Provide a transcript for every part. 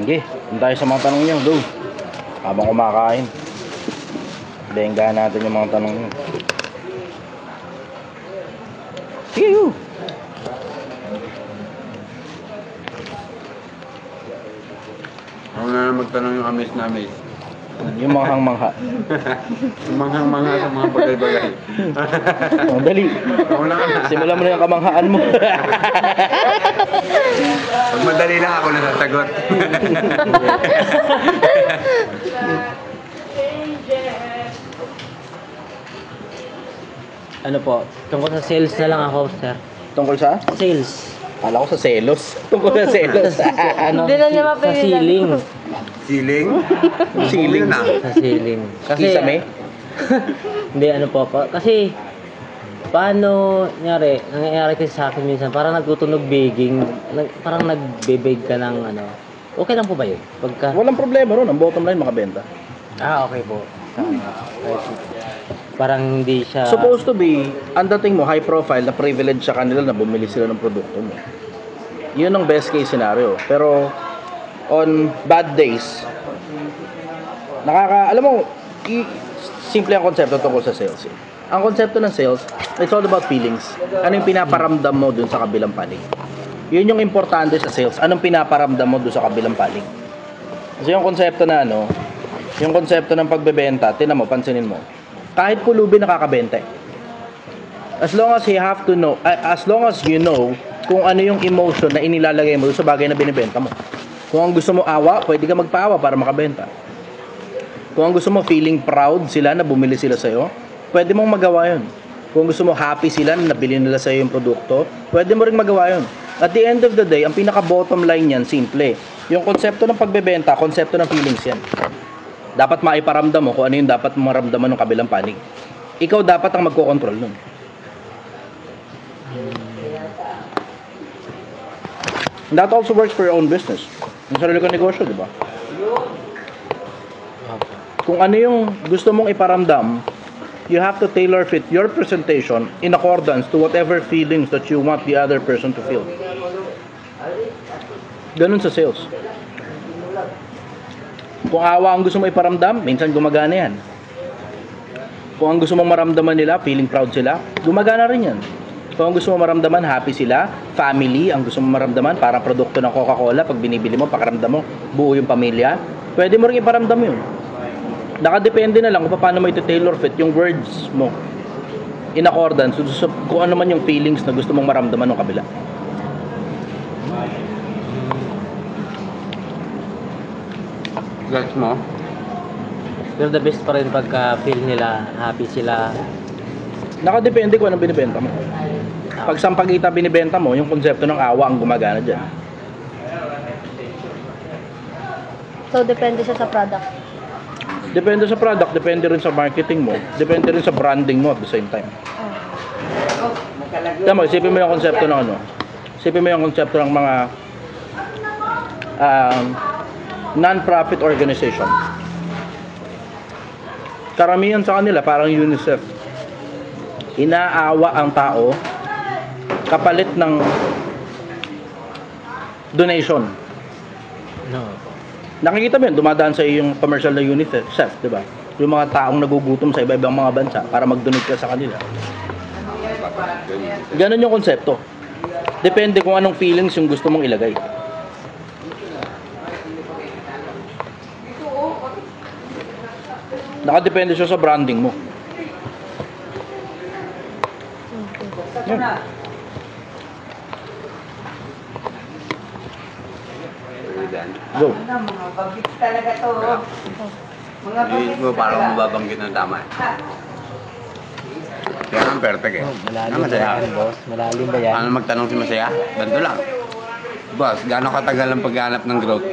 Sige, punta tayo sa mga tanong niyo. Go. Habang kumakain. Benggahan natin yung mga tanong niyo. Sige, go. Ako na magtanong yung amis na amis. Yung manghang-mangha. Yung manghang-mangha sa mga bagay-bagay. Ang dali. Ako na ka. Simulan mo na yung kamanghaan mo. Pag madali lang ako nasasagot. Ano po, tungkol sa sales na lang ako, sir. Tungkol sa? Sales. Kala ko sa selos. Tungkol sa selos. Ano, Hindi na niya sa mapigilan. ceiling. Siling? Siling na. Sa ceiling. Kisame? Hindi, ano po. Kasi, paano, nangyayari kasi sa akin minsan, parang nagtutunog baking, parang nagbe-bake ka ng ano. Okay lang po ba yun? Pagka... Walang problema ron. Ang bottom line, makabenta. Okay po. Parang hindi siya... Supposed to be, ang dating mo, high profile, na privilege sa kanila na bumili sila ng produkto mo. Yun ang best case scenario. Pero, on bad days, alam mo, simple ang konsepto tungkol sa sales. Ang konsepto ng sales, it's all about feelings. Ano yung pinaparamdam mo dun sa kabilang panig? Yun yung importante sa sales. Anong pinaparamdam mo dun sa kabilang panig? Kasi yung konsepto na yung konsepto ng pagbebenta, tinan mo, pansinin mo. Kahit pulubi nakakabenta. As long as you know kung ano yung emotion na inilalagay mo sa bagay na binibenta mo. Kung ang gusto mo awa, pwede ka magpaawa para makabenta. Kung ang gusto mo feeling proud sila na bumili sila sa'yo, pwede mong magawa yun. Kung gusto mo happy sila na nabili nila sa'yo yung produkto, pwede mo rin magawa yun. At the end of the day, ang pinaka-bottom line yan, simple. Yung konsepto ng pagbebenta, konsepto ng feelings yan. Dapat maiparamdam mo kung ano yung dapat maramdaman ng kabilang panig. Ikaw dapat ang magkocontrol nun. And that also works for your own business. Yung sarili kong negosyo, di ba? Kung ano yung gusto mong iparamdam, you have to tailor fit your presentation in accordance to whatever feelings that you want the other person to feel. Ganun sa sales. Kung awa ang gusto mo iparamdam, minsan gumagana yan. Kung ang gusto mong maramdaman nila, feeling proud sila, gumagana rin yan. Kung ang gusto mong maramdaman, happy sila, family, ang gusto mong maramdaman, parang produkto ng Coca-Cola, pag binibili mo, pakaramdam mo, buo yung pamilya, pwede mo rin iparamdam yun. Nakadepende na lang kung paano mo iti-tailor fit yung words mo in accordance kung ano man yung feelings na gusto mong maramdaman ng kabila. Gets mo? Pero the best pa rin pagka feel nila, happy sila. Nakadepende kung anong binibenta mo. Pag sampagita binibenta mo, yung konsepto ng awa ang gumagana dyan. So, depende siya sa product. Depende sa product, depende rin sa marketing mo, depende rin sa branding mo at the same time. Tama, isipin mo yung konsepto ng isipin mo yung konsepto ng mga non-profit organization. Karamihan sa kanila, parang UNICEF. Inaawa ang tao kapalit ng donation. No. Nakikita mo yun, dumadaan sa iyo yung commercial na UNICEF, di ba? Yung mga taong nagugutom sa iba-ibang mga bansa para mag-donate ka sa kanila. Ganon yung konsepto. Depende kung anong feelings yung gusto mong ilagay. Nakadepende siya sa branding mo. Yan. Go. Mga bagit talaga to. Mga Hindi mo parang mababanggit ng tama. Kaya ang perfect eh. Malalim ba Masaya. yan, boss? Malalim ba yan? Paano magtanong si Masaya? Ganito lang. Boss, gaano katagal ang paghanap ng growth?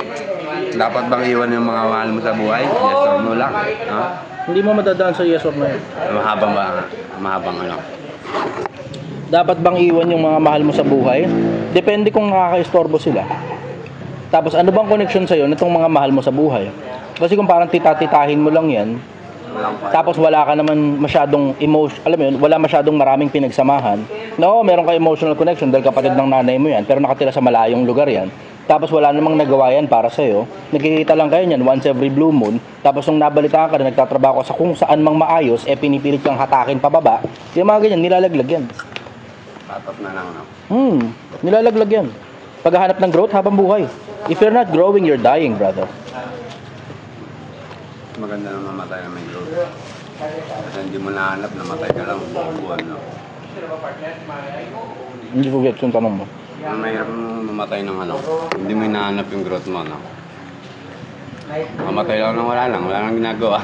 Dapat bang iwan yung mga mahal mo sa buhay? Yes or no lang. No? Hindi mo madadaan sa yes or no. Mahabang ba? Mahabang ano? Dapat bang iwan yung mga mahal mo sa buhay? Depende kung nakaka-istorbo sila. Tapos ano bang connection sa'yo nitong mga mahal mo sa buhay? Kasi kung parang tita-titahin mo lang yan, tapos wala ka naman masyadong alam mo yun, wala masyadong maraming pinagsamahan. No, meron ka emotional connection dahil kapatid ng nanay mo yan, pero nakatira sa malayong lugar yan. tapos wala namang nagawa yan para sa'yo, nagkikita lang kayo niyan once every blue moon, tapos nung nabalitaan ka na nagtatrabaho ka sa kung saan mang maayos, pinipilit kang hatakin pababa, yung mga ganyan, nilalaglag yan. Tapat na lang, no? Nilalaglag yan. Paghahanap ng growth habang buhay. If you're not growing, you're dying, brother. Maganda na mamatay na may growth. Kasi hindi mo nahanap, namatay ka lang, buwan, no? Hindi ko get yung tanong mo. Ang mahirap mo mamatay ng ano, hindi mo hinahanap yung growth mo, no? Mamatay lang wala lang ginagawa.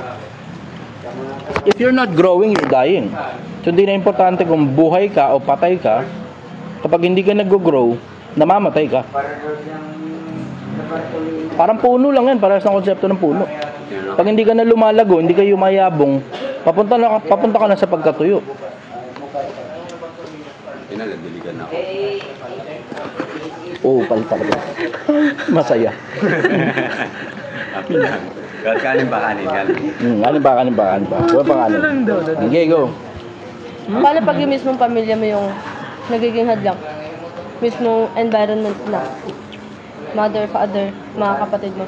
If you're not growing, you're dying. So hindi na importante kung buhay ka o patay ka. Kapag hindi ka nag-grow, namamatay ka. Parang puno lang yan, parehas ng konsepto ng puno. Pag hindi ka na lumalago, hindi ka yumayabong, papunta ka na sa pagkatuyo. Pinaladiligan ako. Oo, palit talaga. Masaya. Happy lang. Kanin ba? Kanin ba? Huwag pa kanin. Okay, go. Paano pag yung mismong pamilya mo yung nagiging hadlang? Mismong environment na. Mother, father, mga kapatid mo.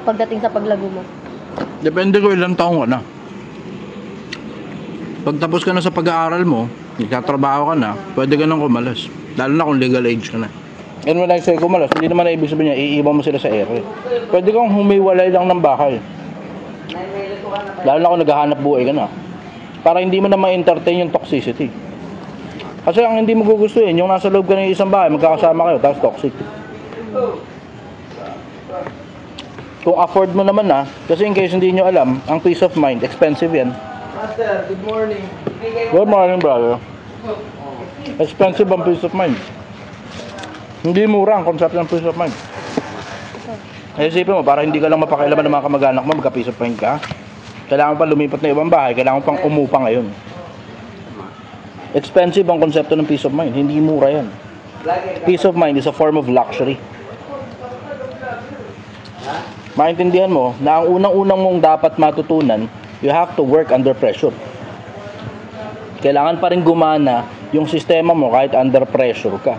Pagdating sa paglago mo. Depende ko ilang taong ka na. Pag tapos ka na sa pag-aaral mo, nagtatrabaho ka na, pwede ka nang kumalas. Lalo na kung legal age ka na. And when I say kumalas, hindi naman na ibig sabihin niya, iiwan mo sila sa ere. Pwede kang humiwalay lang ng bahay. Lalo na kung naghahanap buhay ka na. Para hindi mo na ma-entertain yung toxicity. Kasi ang hindi mo gugustuhin, yung nasa loob ka ng isang bahay, magkakasama kayo, tapos toxic. Kung afford mo naman na, kasi in case hindi nyo alam, ang peace of mind, expensive yan. Master, good morning. Good morning, brother. Expensive ang peace of mind. Hindi mura ang concept ng peace of mind. Kaya isipin mo, para hindi ka lang mapakialaman ng mga kamag-anak mo, magka-peace of mind ka, kailangan pa lumipat na ibang bahay, kailangan pang umupa ngayon. Expensive ang konsepto ng peace of mind, hindi mura yan. Peace of mind is a form of luxury. Maintindihan mo na ang unang-unang mong dapat matutunan, you have to work under pressure. Kailangan pa rin gumana yung sistema mo kahit under pressure ka.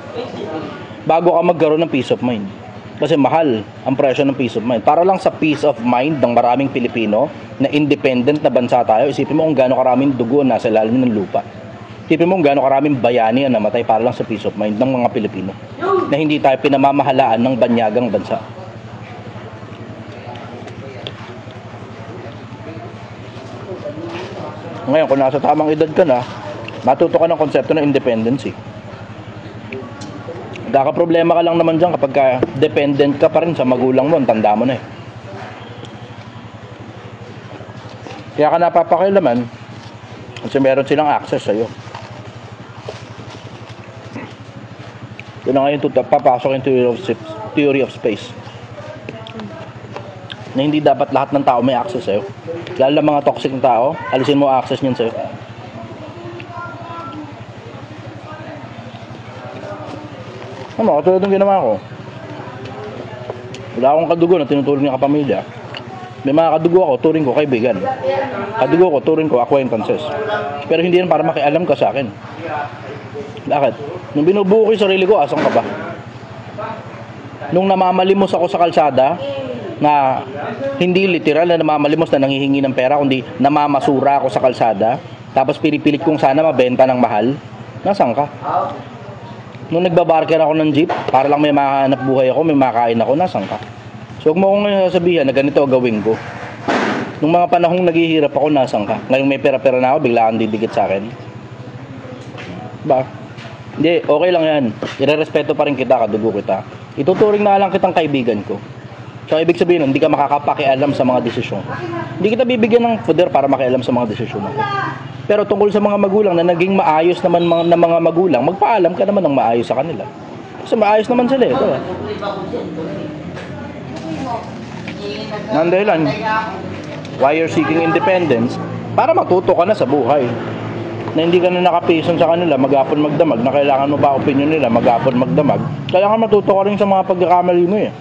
Bago ka magkaroon ng peace of mind. Kasi mahal ang presyo ng peace of mind. Para lang sa peace of mind ng maraming Pilipino na independent na bansa tayo, isipin mo kung gaano karaming dugo nasa ilalim ng lupa. Isipin mo kung gaano karaming bayani ang namatay para lang sa peace of mind ng mga Pilipino. Na hindi tayo pinamamahalaan ng banyagang bansa. Ngayon, kung nasa tamang edad ka na, matuto ka ng konsepto ng independency. Problema ka lang naman dyan kapag dependent ka pa rin sa magulang mo, ang tanda mo na eh. Kaya ka napapakilaman kasi meron silang access sa'yo. Ito na ngayon papasok yung theory of space. Na hindi dapat lahat ng tao may access sa'yo. Lalo na mga toxic na tao, alisin mo access niyan sa'yo. Ano, katulad ng ginawa ko. Wala akong kadugo na tinuturing niya kapamilya. May mga kadugo ako, turing ko kaibigan. Kadugo ko, turing ko acquaintances. Pero hindi yan para makialam ka sa akin. Bakit? Nung binubuo ko yung sarili ko, asang ka ba? Nung namamalimos ako sa kalsada, na hindi literal na namamalimos na nanghihingi ng pera, kundi namamasura ako sa kalsada, tapos pinipilit kong sana mabenta ng mahal, nasaan ka? Nung nagbabarker ako ng jeep, para lang may makahanap buhay ako, may makain ako, nasaan ka? So huwag mo akong sabihan na ganito gawin ko. Nung mga panahong naghihirap ako, nasaan ka? Ngayong may pera-pera na ako, bigla kang didikit sa akin. Ba? Hindi, okay lang yan. Irerespeto pa rin kita, kadugo kita. Ituturing na lang kitang kaibigan ko. So ibig sabihin, hindi ka makakapakialam sa mga desisyon ko. Hindi kita bibigyan ng poder para makialam sa mga desisyon ko. Pero tungkol sa mga magulang na naging maayos naman ng mga magulang, magpaalam ka naman ng maayos sa kanila. Kasi maayos naman sila, ito. Nandahilan, why you're seeking independence, para matuto ka na sa buhay. Na hindi ka na nakapison sa kanila, maghapon magdamag, na kailangan mo pa opinion nila, maghapon magdamag. Kailangan matuto ka rin sa mga pagkakamali mo eh.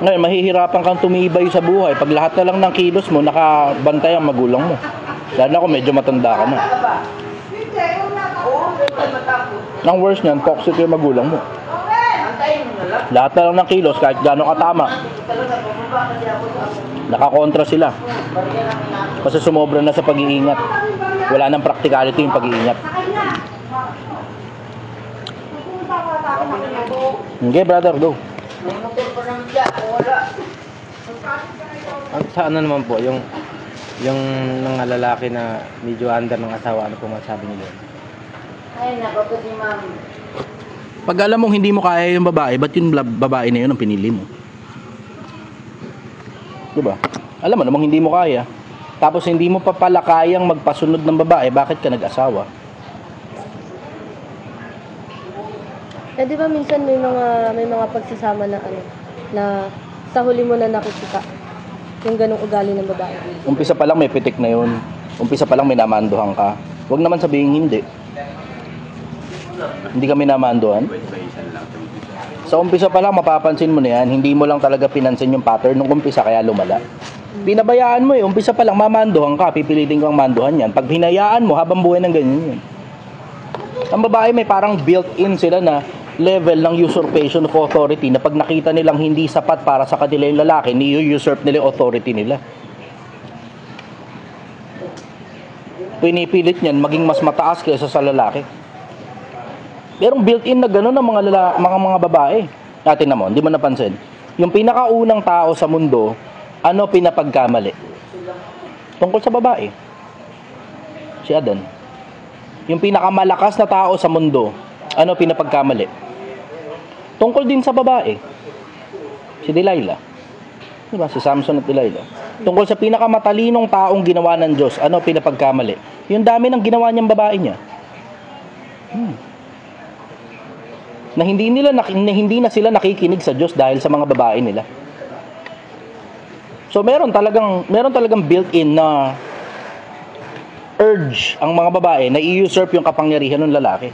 Ngayon, mahihirapan kang tumibay sa buhay pag lahat na lang ng kilos mo nakabantay ang magulang mo. Lalo na kung medyo matanda ka na. Ang worst niyan, toxic yung magulang mo. Lahat na lang ng kilos, kahit gano'ng katama. Nakakontra sila. Kasi sumobra na sa pag-iingat. Wala nang practicality yung pag-iingat. Okay, brother, go. Sa ano naman po, yung mga lalaki na medyo under ng asawa, ano po masabi niyo doon? Ay, nako to si ma'am. Pag alam mong hindi mo kaya yung babae, ba't yung babae na yun ang pinili mo? Diba? Alam mo namang hindi mo kaya. Tapos hindi mo pa pala kayang magpasunod ng babae, bakit ka nag-asawa? Eh di ba minsan may mga pagsasama na ano na sa huli mo na nakikita yung ganong ugali ng babae. Umpisa pa lang may pitik na yun. Umpisa pa lang may namanduhan ka. Huwag naman sabihin hindi. Hindi kami namanduhan. Sa umpisa pa lang mapapansin mo na yan, hindi mo lang talaga pinansin yung pattern nung umpisa kaya lumala. Pinabayaan mo umpisa pa lang mamanduhan ka, pipilitin kang manduhan yan. Pag hinayaan mo habang buhay ng ganyan yun. Ang babae may parang built-in sila na level ng usurpation of authority na pag nakita nilang hindi sapat para sa kanila yung lalaki, ni-usurp nila yung authority nila. Pinipilit niyan maging mas mataas kaysa sa lalaki. Pero built-in na gano'n ang mga babae. Natin naman, hindi mo napansin. Yung pinakaunang tao sa mundo, ano pinapagkamali? Tungkol sa babae. Si Adan. Yung pinakamalakas na tao sa mundo, ano pinapagkamali? Tungkol din sa babae. Si Delilah. Diba? Si Samson at Delilah. Tungkol sa pinakamatalinong taong ginawa ng Diyos, ano pinapagkamali? Yung dami ng ginawa niyang babae niya. Na hindi na sila nakikinig sa Diyos dahil sa mga babae nila. So meron talagang built-in na urge ang mga babae na i-usurp yung kapangyarihan ng lalaki.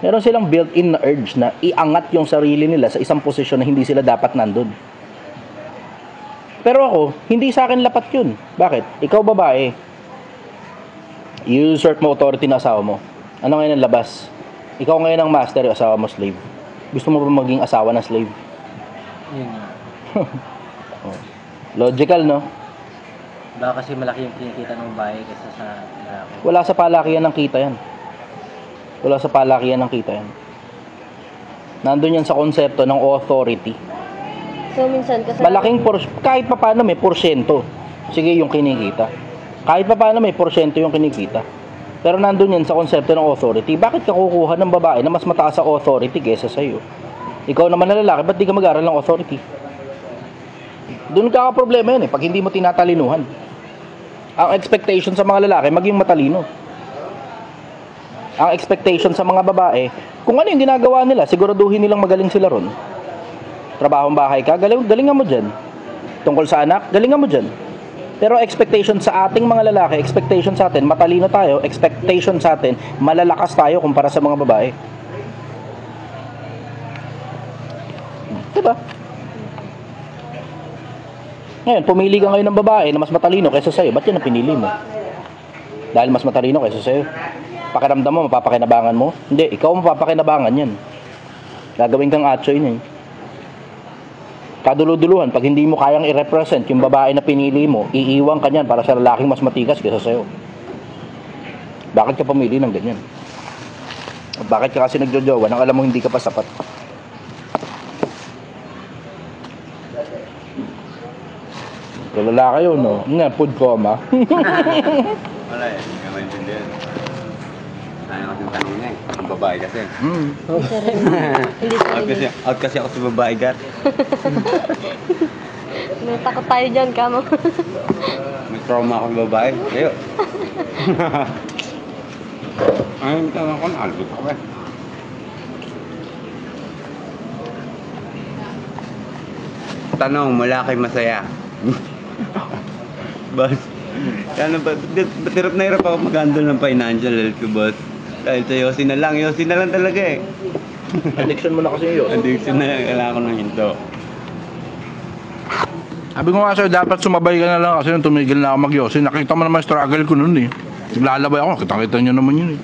Meron silang built-in na urge na iangat yung sarili nila sa isang posisyon na hindi sila dapat nandun. Pero ako, hindi sa akin lapat yun. Bakit? Ikaw babae, i-usurp mo authority ng asawa mo. Ano ngayon ang labas? Ikaw ngayon ang master, yung asawa mo slave. Gusto mo ba maging asawa na slave? Yun. Logical, no? Baka kasi malaki yung kinikita ng babae kaysa sa lalaki. Wala sa palakihan ng kita yan. Wala sa palakihan ng kita yan. Nandun yan sa konsepto ng authority. So minsan kasi Kahit pa paano may porsyento. Sige yung kinikita. Kahit pa paano may porsyento yung kinikita. Pero nandun yan sa konsepto ng authority. Bakit ka kukuha ng babae na mas mataas sa authority kaysa sa'yo? Ikaw naman na lalaki, ba't di ka mag-aral ng authority? Doon ka problema yan pag hindi mo tinatalinuhan. Ang expectation sa mga lalaki, maging matalino. Ang expectation sa mga babae, kung ano yung ginagawa nila, siguraduhin nilang magaling sila ron. Trabahong bahay ka, galingan mo dyan. Tungkol sa anak, galingan mo dyan. Pero expectation sa ating mga lalaki, expectation sa atin, matalino tayo, expectation sa atin, malalakas tayo kumpara sa mga babae. Diba? Ngayon, pumili ka ngayon ng babae na mas matalino kaysa sa'yo. Ba't yan ang pinili mo? Dahil mas matalino kaysa sa'yo. Pakiramdam mo, mapapakinabangan mo? Hindi, ikaw mapapakinabangan yan. Gagawin kang atsoy niya. Kaduluduluhan, pag hindi mo kayang i-represent yung babae na pinili mo, iiwan ka niyan para sa lalaking mas matikas kaysa sa'yo. Bakit ka pumili ng ganyan? At bakit ka kasi nagjojowa nang alam mo hindi ka pa sapat? Lalaki yun, no? Food coma. Wala eh, hindi ka maintindihan. Kaya kasi yung tanong niya eh, ang babae kasi. hindi siya Out kasi ako sa babae, Gar. takot tayo dyan, kamo. May trauma ako sa babae. Kayo. Ay, tanong ko, nalbot ako eh. Tanong, mula kay Masaya. Boss, kaya ba't hirap na hirap ako mag-handle ng financial health ko, boss? Dahil sa Yossi na lang talaga eh. Addiction mo na kasi yun. Addiction na lang, kailangan ko ng hinto. Sabi ko nga sa'yo, dapat sumabay ka na lang kasi nung tumigil na ako mag-yosi. Nakita mo naman struggle ko nun eh. Naglalabay ako, kita nyo naman yun eh.